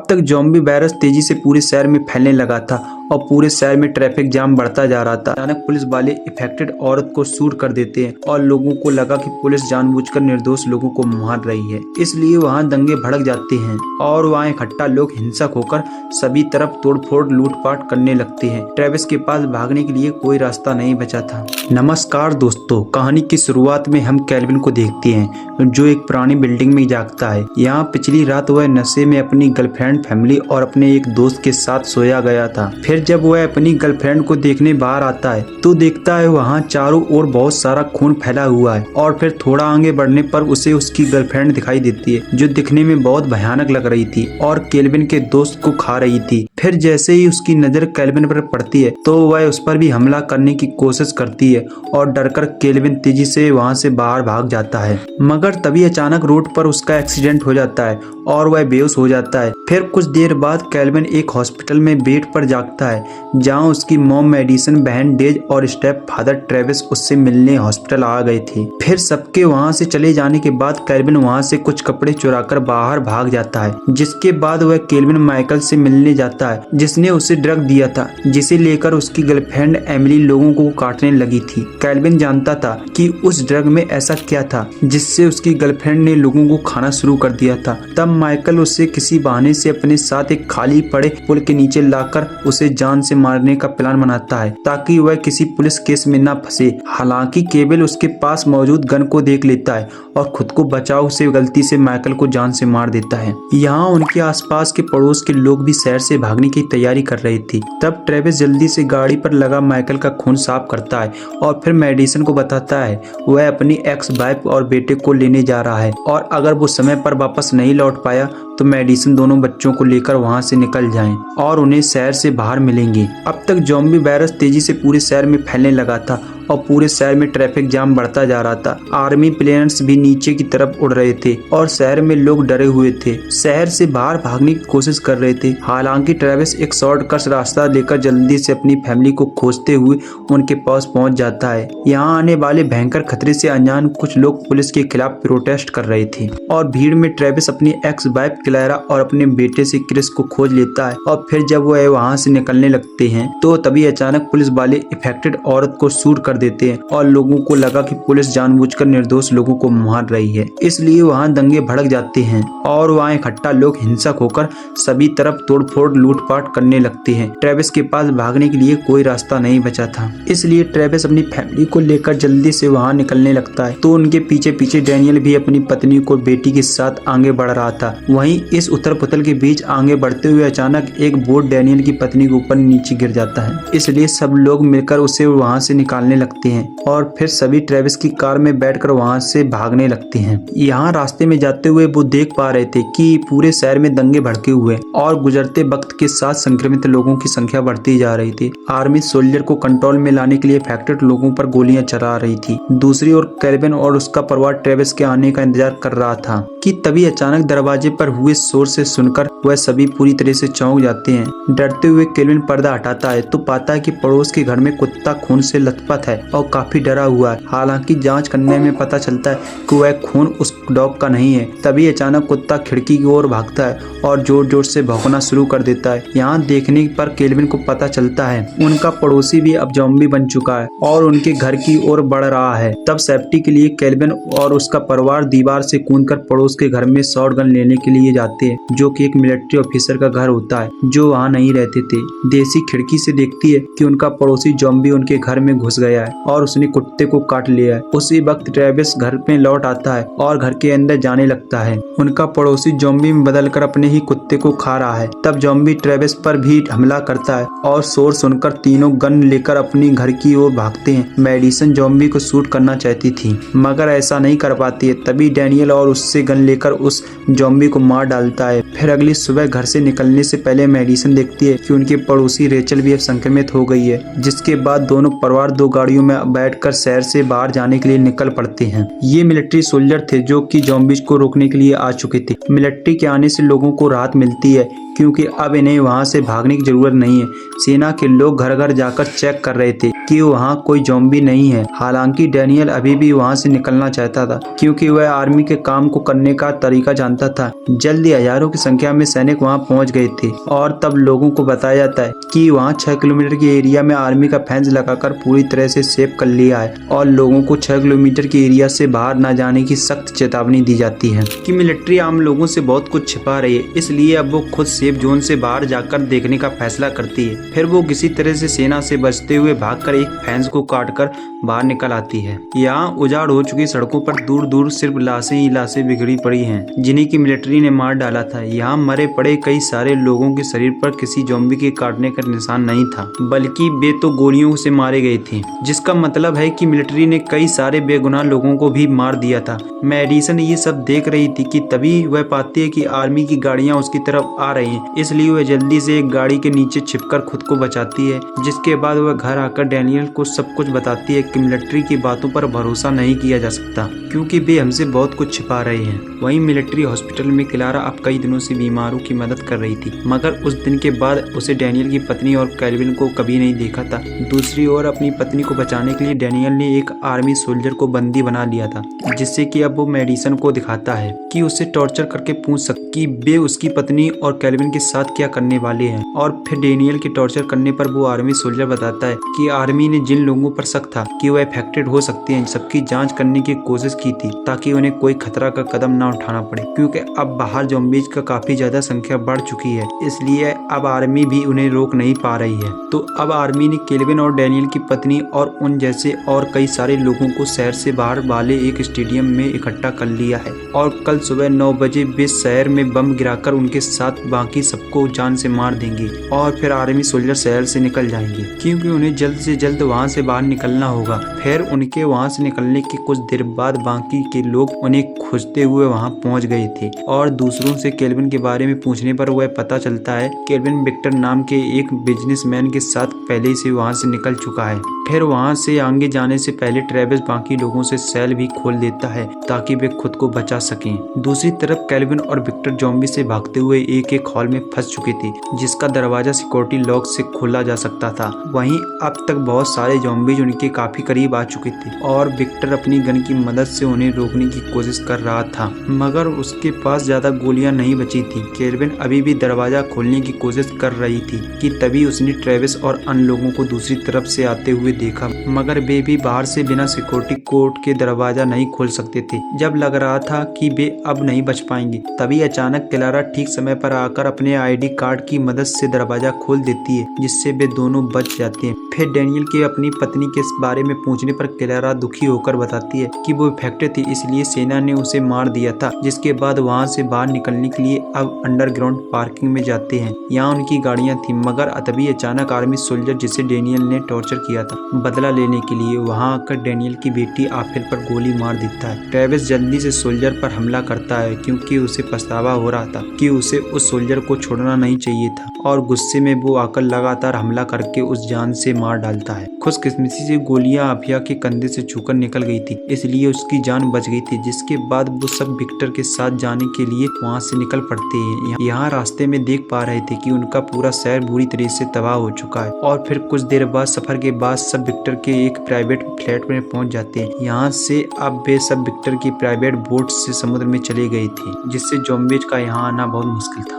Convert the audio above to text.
अब तक zombie virus तेजी से पूरे शहर में फैलने लगा था और पूरे शहर में ट्रैफिक जाम बढ़ता जा रहा था। अचानक पुलिस वाले इफेक्टेड औरत को शूट कर देते हैं और लोगों को लगा कि पुलिस जानबूझकर निर्दोष लोगों को मार रही है, इसलिए वहां दंगे भड़क जाते हैं और वहां इकट्ठा लोग हिंसक होकर सभी तरफ तोड़फोड़ लूटपाट करने लगते हैं। ट्रेविस के पास भागने के लिए कोई रास्ता नहीं बचा था। नमस्कार दोस्तों, कहानी की शुरुआत में हम केल्विन को देखते हैं जो एक पुरानी बिल्डिंग में जागता है। यहाँ पिछली रात वह नशे में अपनी गर्लफ्रेंड, फैमिली और अपने एक दोस्त के साथ सोया गया था। फिर जब वह अपनी गर्लफ्रेंड को देखने बाहर आता है तो देखता है वहाँ चारों ओर बहुत सारा खून फैला हुआ है और फिर थोड़ा आगे बढ़ने पर उसे उसकी गर्लफ्रेंड दिखाई देती है जो दिखने में बहुत भयानक लग रही थी और केल्विन के दोस्त को खा रही थी। फिर जैसे ही उसकी नजर केल्विन पर पड़ती है तो वह उस पर भी हमला करने की कोशिश करती है और डरकर केल्विन तेजी से वहाँ से बाहर भाग जाता है। मगर तभी अचानक रोड पर उसका एक्सीडेंट हो जाता है और वह बेहोश हो जाता है। फिर कुछ देर बाद केल्विन एक हॉस्पिटल में बेड पर जागता है जहाँ उसकी मॉम मेडिसन, बहन डेज और स्टेप फादर ट्रेविस उससे मिलने हॉस्पिटल आ गए थे। फिर सबके वहाँ से चले जाने के बाद केल्विन वहाँ से कुछ कपड़े चुराकर बाहर भाग जाता है, जिसके बाद वह केल्विन माइकल से मिलने जाता है जिसने उसे ड्रग दिया था, जिसे लेकर उसकी गर्लफ्रेंड एमिली लोगों को काटने लगी थी। केल्विन जानता था कि उस ड्रग में ऐसा क्या था जिससे उसकी गर्लफ्रेंड ने लोगों को खाना शुरू कर दिया था। तब माइकल उसे किसी बहाने से अपने साथ एक खाली पड़े पुल के नीचे लाकर उसे जान से मारने का प्लान बनाता है ताकि वह किसी पुलिस केस में न फंसे। हालांकि केबल उसके पास मौजूद गन को देख लेता है और खुद को बचाव से गलती से माइकल को जान से मार देता है। यहाँ उनके आसपास के पड़ोस के लोग भी शहर से भागने की तैयारी कर रही थी। तब ट्रेविस जल्दी से गाड़ी पर लगा माइकल का खून साफ करता है और फिर मेडिसन को बताता है वह अपनी एक्स वाइफ और बेटे को लेने जा रहा है और अगर वो समय पर वापस नहीं लौट पाया तो मेडिसन दोनों बच्चों को लेकर वहां से निकल जाएं और उन्हें शहर से बाहर मिलेंगे। अब तक ज़ॉम्बी वायरस तेजी से पूरे शहर में फैलने लगा था और पूरे शहर में ट्रैफिक जाम बढ़ता जा रहा था। आर्मी प्लेन्स भी नीचे की तरफ उड़ रहे थे और शहर में लोग डरे हुए थे, शहर से बाहर भागने की कोशिश कर रहे थे। हालांकि ट्रेविस एक शॉर्टकट रास्ता लेकर जल्दी से अपनी फैमिली को खोजते हुए उनके पास पहुंच जाता है। यहाँ आने वाले भयंकर खतरे से अनजान कुछ लोग पुलिस के खिलाफ प्रोटेस्ट कर रहे थे और भीड़ में ट्रेविस अपनी एक्स वाइफ क्लैरा और अपने बेटे से क्रिस को खोज लेता है। और फिर जब वह वहाँ से निकलने लगते हैं तो तभी अचानक पुलिस वाले इफेक्टेड औरत को शूट कर देते हैं और लोगों को लगा कि पुलिस जानबूझकर निर्दोष लोगों को मार रही है, इसलिए वहां दंगे भड़क जाते हैं और वहां इकट्ठा लोग हिंसक होकर सभी तरफ तोड़फोड़ लूटपाट करने लगते हैं। ट्रेविस के पास भागने के लिए कोई रास्ता नहीं बचा था, इसलिए ट्रेविस अपनी फैमिली को लेकर जल्दी से वहां निकलने लगता है। तो उनके पीछे पीछे डैनियल भी अपनी पत्नी को बेटी के साथ आगे बढ़ रहा था। वहीं इस उथल पुथल के बीच आगे बढ़ते हुए अचानक एक बोट डैनियल की पत्नी के ऊपर नीचे गिर जाता है, इसलिए सब लोग मिलकर उसे वहां से निकालने लगते हैं और फिर सभी ट्रेविस की कार में बैठकर वहां से भागने लगते हैं। यहाँ रास्ते में जाते हुए वो देख पा रहे थे कि पूरे शहर में दंगे भड़के हुए और गुजरते वक्त के साथ संक्रमित लोगों की संख्या बढ़ती जा रही थी। आर्मी सोल्जर को कंट्रोल में लाने के लिए इफेक्टेड लोगों पर गोलियां चला रही थी। दूसरी ओर केल्विन और उसका परिवार ट्रेविस के आने का इंतजार कर रहा था कि तभी अचानक दरवाजे पर हुए शोर से सुनकर वह सभी पूरी तरह से चौंक जाते हैं। डरते हुए केल्विन पर्दा हटाता है तो पाता है कि पड़ोस के घर में कुत्ता खून से लथपथ है और काफी डरा हुआ है। हालांकि जांच करने में पता चलता है कि वह खून उस डॉग का नहीं है। तभी अचानक कुत्ता खिड़की की ओर भागता है और जोर जोर से भौंकना शुरू कर देता है। यहाँ देखने पर केल्विन को पता चलता है उनका पड़ोसी भी अब ज़ॉम्बी बन चुका है और उनके घर की ओर बढ़ रहा है। तब सेफ्टी के लिए केल्विन और उसका परिवार दीवार से कूदकर पड़ोस के घर में शॉटगन लेने के लिए जाते हैं, जो कि एक मिलिट्री ऑफिसर का घर होता है जो वहाँ नहीं रहते थे। देसी खिड़की से देखती है कि उनका पड़ोसी ज़ॉम्बी उनके घर में घुस गया है और उसने कुत्ते को काट लिया है। उसी वक्त ट्रेविस घर में लौट आता है और घर के अंदर जाने लगता है। उनका पड़ोसी ज़ॉम्बी में बदलकर अपने ही कुत्ते को खा रहा है। तब ज़ॉम्बी ट्रेविस पर भी हमला करता है और शोर सुनकर तीनों गन लेकर अपनी घर की ओर भागते हैं। मेडिसन ज़ॉम्बी को शूट करना चाहती थी मगर ऐसा नहीं कर पाती है। तभी डैनियल और उससे गन लेकर उस ज़ॉम्बी को मार डालता है। फिर अगली सुबह घर से निकलने से पहले मेडिसन देखती है कि उनके पड़ोसी रेचल भी अब संक्रमित हो गई है, जिसके बाद दोनों परिवार दो गाड़ियों में बैठकर शहर से बाहर जाने के लिए निकल पड़ते हैं। ये मिलिट्री सोल्जर थे जो कि ज़ॉम्बीज को रोकने के लिए आ चुके थे। मिलिट्री के आने से लोगों को राहत मिलती है क्योंकि अब इन्हें वहां से भागने की जरूरत नहीं है। सेना के लोग घर घर जाकर चेक कर रहे थे कि वहाँ कोई ज़ॉम्बी नहीं है। हालांकि डैनियल अभी भी वहाँ से निकलना चाहता था क्योंकि वह आर्मी के काम को करने का तरीका जानता था। जल्दी हजारों की संख्या में सैनिक वहाँ पहुँच गए थे और तब लोगों को बताया जाता है कि वहाँ 6 किलोमीटर के एरिया में आर्मी का फेंस लगाकर पूरी तरह से सेव कर लिया है और लोगों को 6 किलोमीटर के एरिया से बाहर न जाने की सख्त चेतावनी दी जाती है कि मिलिट्री आम लोगों से बहुत कुछ छिपा रही है, इसलिए अब वो खुद सेफ जोन से बाहर जाकर देखने का फैसला करती है। फिर वो किसी तरह से सेना से बचते हुए भागकर एक फेंस को काटकर बाहर निकल आती है। यहाँ उजाड़ हो चुकी सड़कों पर दूर दूर सिर्फ लाशें ही लाशें बिखरी पड़ी हैं जिन्हें की मिलिट्री ने मार डाला था। यहाँ मरे पड़े कई सारे लोगों के शरीर पर किसी ज़ॉम्बी के काटने का निशान नहीं था, बल्कि वे तो गोलियों से मारे गए थे, जिसका मतलब है कि मिलिट्री ने कई सारे बेगुनाह लोगों को भी मार दिया था। मेडिसन ये सब देख रही थी कि तभी वह पाती है कि आर्मी की गाड़ियां उसकी तरफ आ रही हैं, इसलिए वह जल्दी से एक गाड़ी के नीचे छिपकर खुद को बचाती है। जिसके बाद वह घर आकर डैनियल को सब कुछ बताती है कि मिलिट्री की बातों पर भरोसा नहीं किया जा सकता क्योंकि वे हमसे बहुत कुछ छिपा रहे हैं। वहीं मिलिट्री हॉस्पिटल में क्लारा अब कई दिनों से बीमारों की मदद कर रही थी, मगर उस दिन के बाद उसे डैनियल की पत्नी और केल्विन को कभी नहीं देखा था। दूसरी ओर अपनी पत्नी को बचाने के लिए डैनियल ने एक आर्मी सोल्जर को बंदी बना लिया था, जिससे कि अब वो मेडिसन को दिखाता है कि उसे टॉर्चर करके पूछ सकती कि वे उसकी पत्नी और केल्विन के साथ क्या करने वाले हैं। और फिर डैनियल के टॉर्चर करने पर वो आर्मी सोल्जर बताता है कि आर्मी ने जिन लोगों पर शक था कि वह अफेक्टेड हो सकते हैं, सबकी जांच करने की कोशिश की थी ताकि उन्हें कोई खतरा का कदम ना उठाना पड़े, क्योंकि अब बाहर ज़ॉम्बीज का काफी ज्यादा संख्या बढ़ चुकी है, इसलिए अब आर्मी भी उन्हें रोक नहीं पा रही है। तो अब आर्मी ने केल्विन और डैनियल की पत्नी और उन जैसे और कई सारे लोगों को शहर से बाहर वाले एक स्टेडियम में इकट्ठा कर लिया है और कल सुबह 9 बजे वे शहर में बम गिराकर उनके साथ बाकी सबको जान से मार देंगे और फिर आर्मी सोल्जर शहर से निकल जाएंगे क्योंकि उन्हें जल्द से जल्द वहां से बाहर निकलना होगा। फिर उनके वहां से निकलने के कुछ देर बाद बाकी के लोग उन्हें खोजते हुए वहां पहुंच गए थे और दूसरों से केल्विन के बारे में पूछने पर वह पता चलता है केल्विन विक्टर नाम के एक बिजनेसमैन के साथ पहले से वहां से निकल चुका है। फिर वहां से आगे जाने से पहले ट्रेविस बाकी लोगों से सेल भी खोल देता है ताकि वे खुद को बचा सकें। दूसरी तरफ केल्विन और विक्टर ज़ॉम्बी से भागते हुए एक हॉल में फंस चुके थे जिसका दरवाजा सिक्योरिटी लॉक से खोला जा सकता था। वहीं अब तक बहुत सारे ज़ॉम्बीज उनके काफी करीब आ चुके थे और विक्टर अपनी गन की मदद से उन्हें रोकने की कोशिश कर रहा था, मगर उसके पास ज्यादा गोलियां नहीं बची थी। केल्विन अभी भी दरवाजा खोलने की कोशिश कर रही थी कि तभी उसने ट्रेविस और अन्य लोगों को दूसरी तरफ से आते हुए देखा, मगर वे भी बाहर से बिना सिक्योरिटी कोड के दरवाजा नहीं खोल सकते थे। जब लग रहा था कि वे अब नहीं बच पाएंगे, तभी अचानक क्लारा ठीक समय पर आकर अपने आईडी कार्ड की मदद से दरवाजा खोल देती है, जिससे वे दोनों बच जाते हैं। फिर डैनियल के अपनी पत्नी के बारे में पूछने पर क्लारा दुखी होकर बताती है कि वो इफेक्टेड थी, इसलिए सेना ने उसे मार दिया था। जिसके बाद वहां से बाहर निकलने के लिए अब अंडरग्राउंड पार्किंग में जाते हैं। यहाँ उनकी गाड़ियां थी, मगर तभी अचानक आर्मी सोल्जर जिसे डैनियल ने टॉर्चर किया था बदला लेने के लिए वहां आकर डैनियल की बेटी आफिल पर गोली मार देता है। ट्रेविस जल्दी से सोल्जर पर हमला करता है क्योंकि उसे पछतावा हो रहा था कि उसे उस सोल्जर को छोड़ना नहीं चाहिए था और गुस्से में वो आकर लगातार हमला करके उस जान से मार डालता है। खुशकिस्मती से गोलियां आफिया के कंधे से छूकर निकल गई थी, इसलिए उसकी जान बच गई थी। जिसके बाद वो सब विक्टर के साथ जाने के लिए वहां से निकल पड़ते हैं। यहाँ रास्ते में देख पा रहे थे कि उनका पूरा शहर बुरी तरह से तबाह हो चुका है और फिर कुछ देर बाद सफर के बाद सब विक्टर के एक प्राइवेट फ्लैट में पहुंच जाते हैं। यहाँ से अब वे सब विक्टर की प्राइवेट बोट से समुद्र में चले गए थे, जिससे ज़ॉम्बीज का यहाँ आना बहुत मुश्किल था।